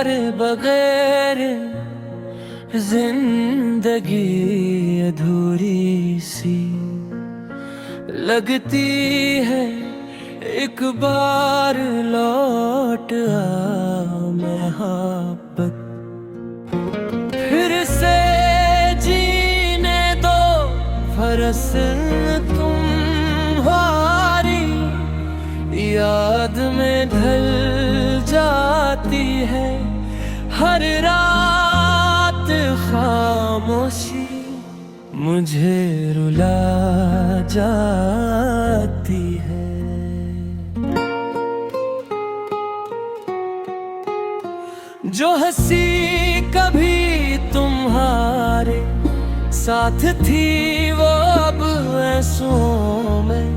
तुम्हारे बगैर जिंदगी अधूरी सी लगती है। एक बार लौट आ मोहब्बत, फिर से जीने दो फरस तुम्हारी याद में ढल जाती है हर रात खामोशी मुझे रुला जाती है। जो हंसी कभी तुम्हारे साथ थी वो अब ऐसों में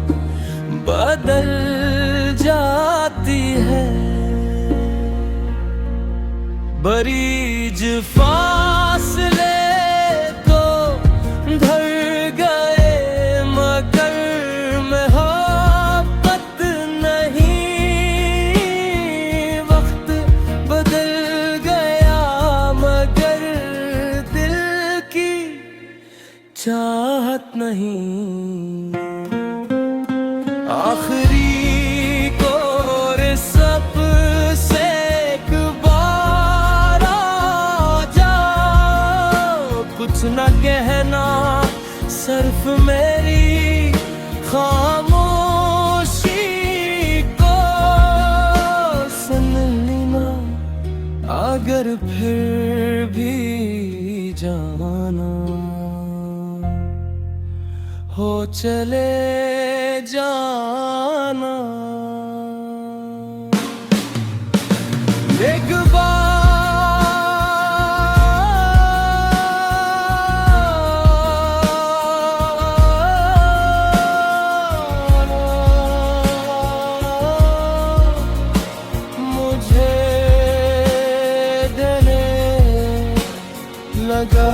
बदल जाती है। बरीज फासले तो धर गए मगर मोहब्बत नहीं। वक्त बदल गया मगर दिल की चाहत नहीं। आखिरी को सब से एक बार आ जाओ, कुछ न कहना सिर्फ मेरी खामोशी को सुन लेना। अगर फिर भी जाना हो चले जाना। एक मुझे देने लगा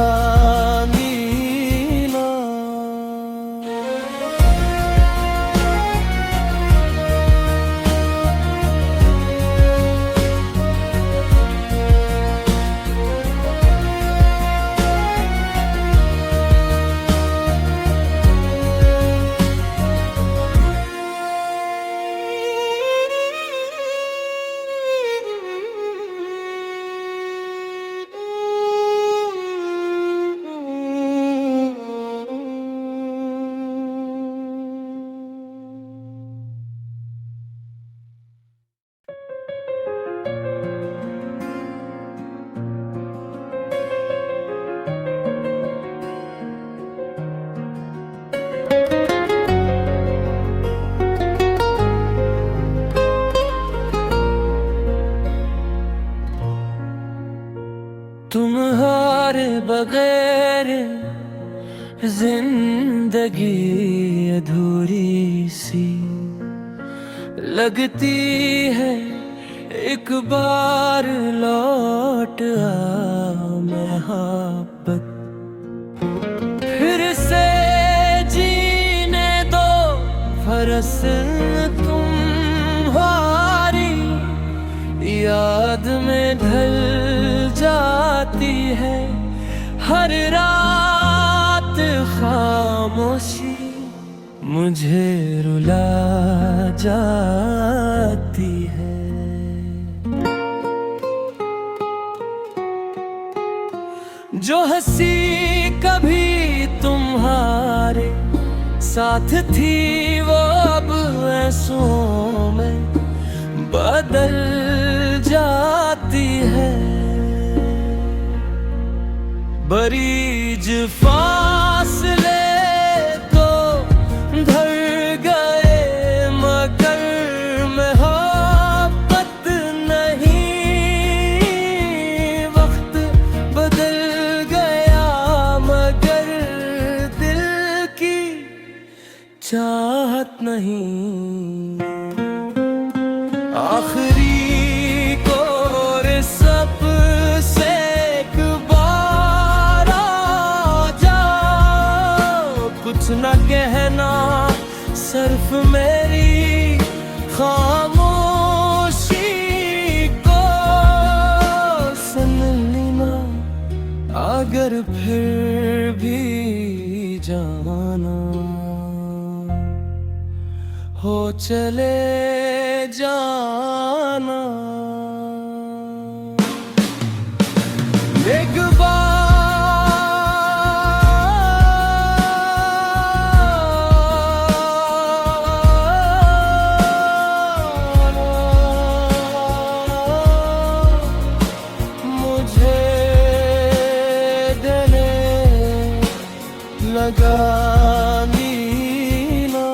तुम्हारे बगैर जिंदगी अधूरी सी लगती है। एक बार लौट आ मोहब्बत, फिर से जीने दो फरस तुम्हारी याद में ढल जाती है हर रात खामोशी मुझे रुला जाती है। जो हंसी कभी तुम्हारे साथ थी वो अब ऐसों में बदल जाती है। बरीज फासले तो धर गए मगर मोहब्बत नहीं। वक्त बदल गया मगर दिल की चाहत नहीं। आखिरी को सब से एक बार आ जाओ, कुछ न कहना सिर्फ मेरी खामोशी को हो चले जाना। एक मुझे देने लगा नीना।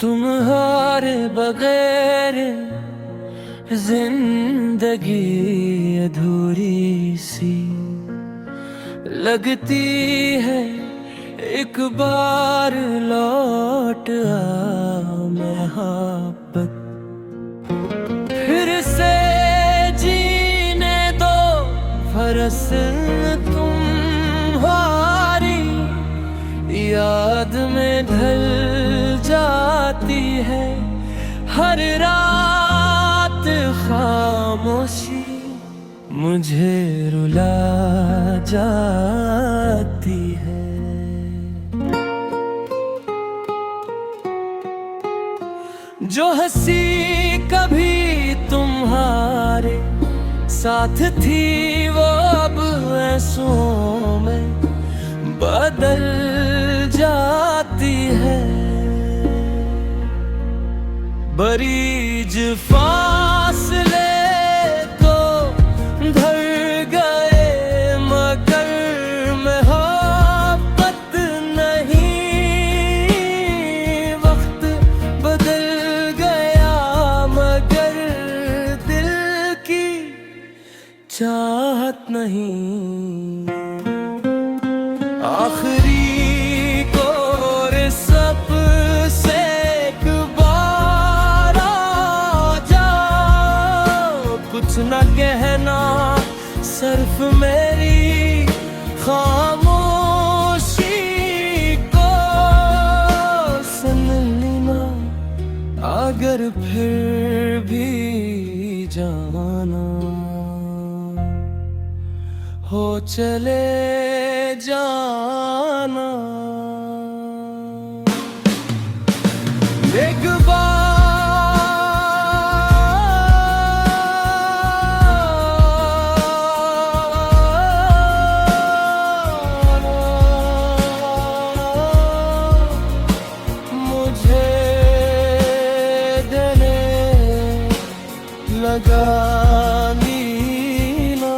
तुम्हारे बगैर जिंदगी अधूरी सी लगती है। एक बार लौट आ मोहब्बत, फिर से जीने दो फरस तुम्हारी याद में ढल जाती है हर रात खामोशी, मुझे रुला जाती है। जो हंसी कभी तुम्हारे साथ थी वो अब ऐसों में बदल जाती है। बरीज फासले तो धर गए मगर मोहब्बत नहीं। वक्त बदल गया मगर दिल की चाहत नहीं। आखिरी को सब से एक बार आ जाओ, कुछ न कहना सिर्फ मेरी खामोशी को सुन लेना। अगर फिर भी जाना हो चले जाना। एक मुझे देने लगा नीना।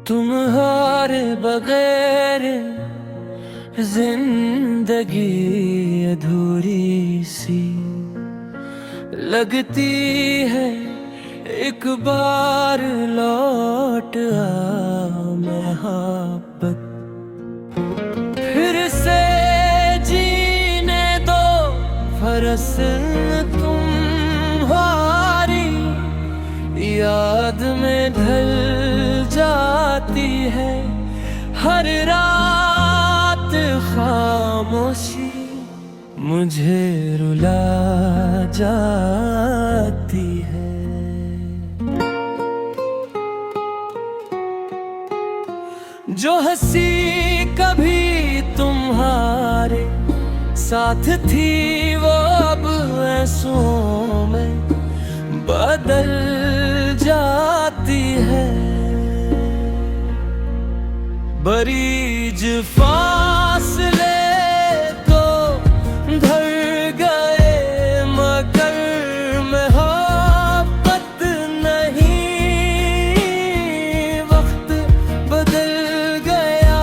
तुम्हारे बगैर जिंदगी अधूरी सी लगती है। एक बार लौट आ मोहब्बत, बरस तुम्हारी याद में ढल जाती है हर रात खामोशी मुझे रुला जाती है। जो हंसी कभी तुम्हारे साथ थी वो अब ऐसों में बदल जाती है। बरीज फासले तो धर गए मगर मोहब्बत नहीं। वक्त बदल गया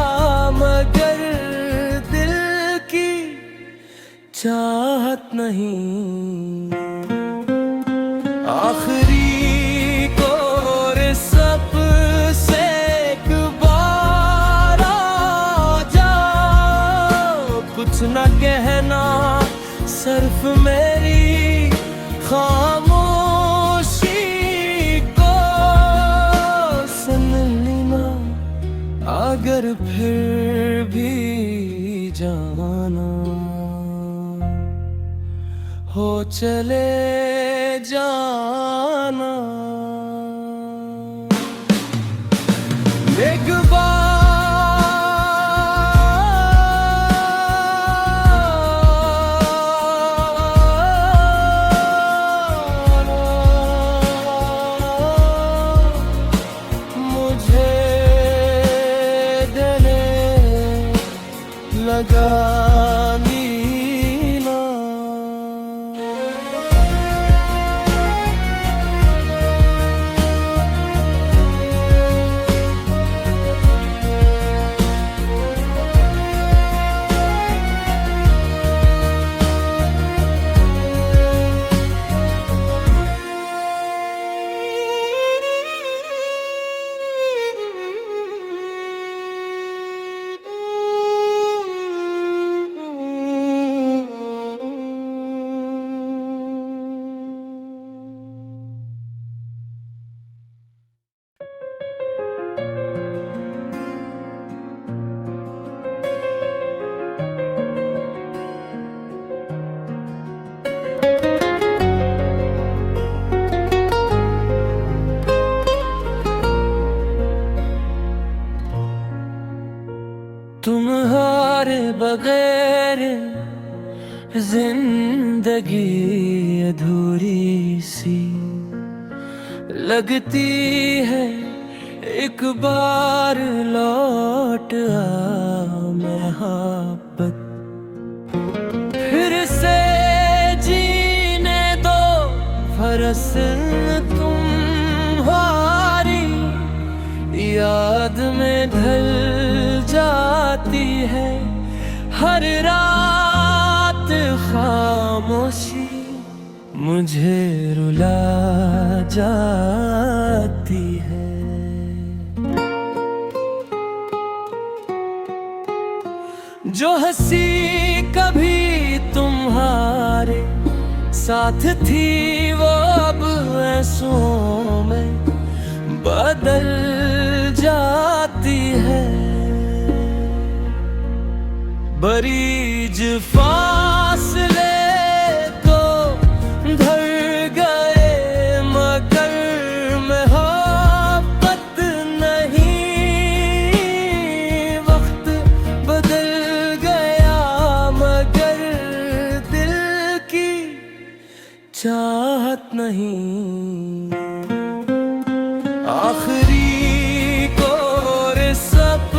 मगर दिल की चाहत नहीं। आखिरी को सब से एक बार आ जाओ, कुछ न कहना सिर्फ मेरी खामोशी को सुन लेना। अगर फिर भी जाना हो चले जाना। एक बार मुझे गले लगा तुम्हारे बगैर जिंदगी अधूरी सी लगती है। एक बार लौट आ मोहब्बत फिर से जीने दो। फरस तुम्हारी याद में ढल जाती है हर रात खामोशी मुझे रुला जाती है। जो हंसी कभी तुम्हारे साथ थी वो अब ऐसों में बदल जाती है। बरीज फासले तो धर गए मगर मोहब्बत नहीं। वक्त बदल गया मगर दिल की चाहत नहीं। आखिरी को सब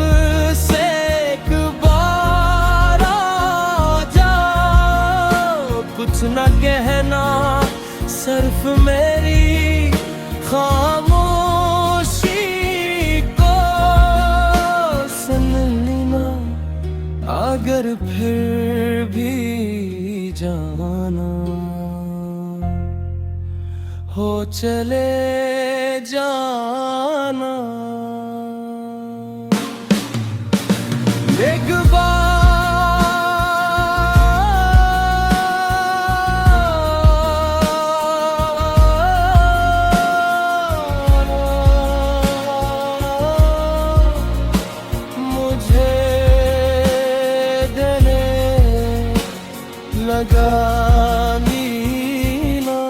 से एक बार आ जाओ, कुछ न कहना सिर्फ मेरी खामोशी को सुन लेना। अगर फिर भी जाना हो चले जाना। एक बार लगानी ना।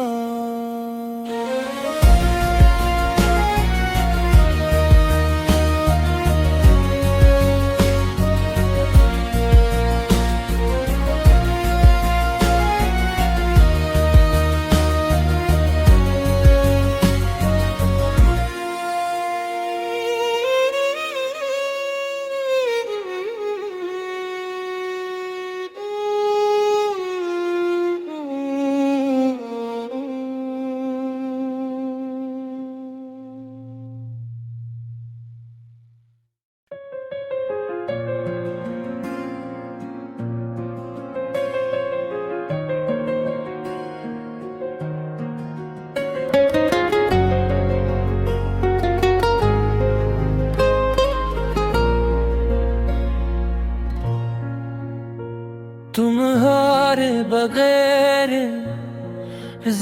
तुम्हारे बगैर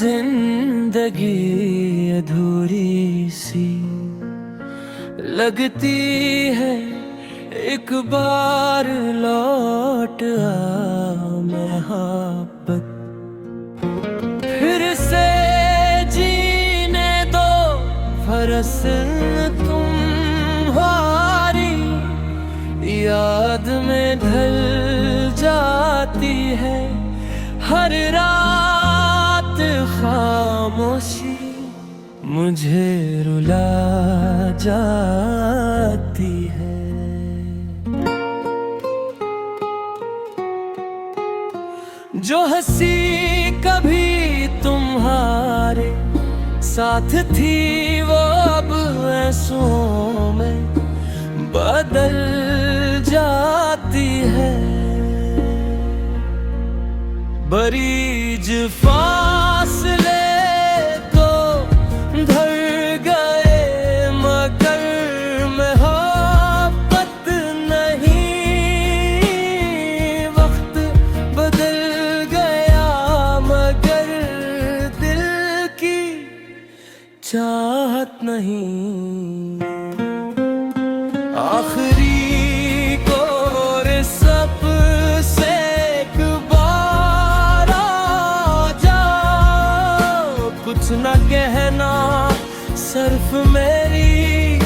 जिंदगी अधूरी सी लगती है। एक बार लौट आ मोहब्बत, फिर से जीने दो फरस तुम्हारी याद में ढल जाती है हर रात खामोशी, मुझे रुला जाती है। जो हंसी कभी तुम्हारे साथ थी वो अब ऐसों में बदल जाती है। बरीज फासले तो धर गए मगर मोहब्बत नहीं। वक्त बदल गया मगर दिल की चाहत नहीं। आखिरी कुछ न कहना सिर्फ मेरी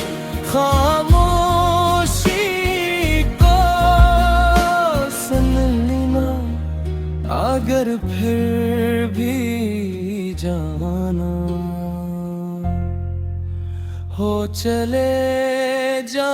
खामोशी को सुन लेना। अगर फिर भी जाना हो चले जा।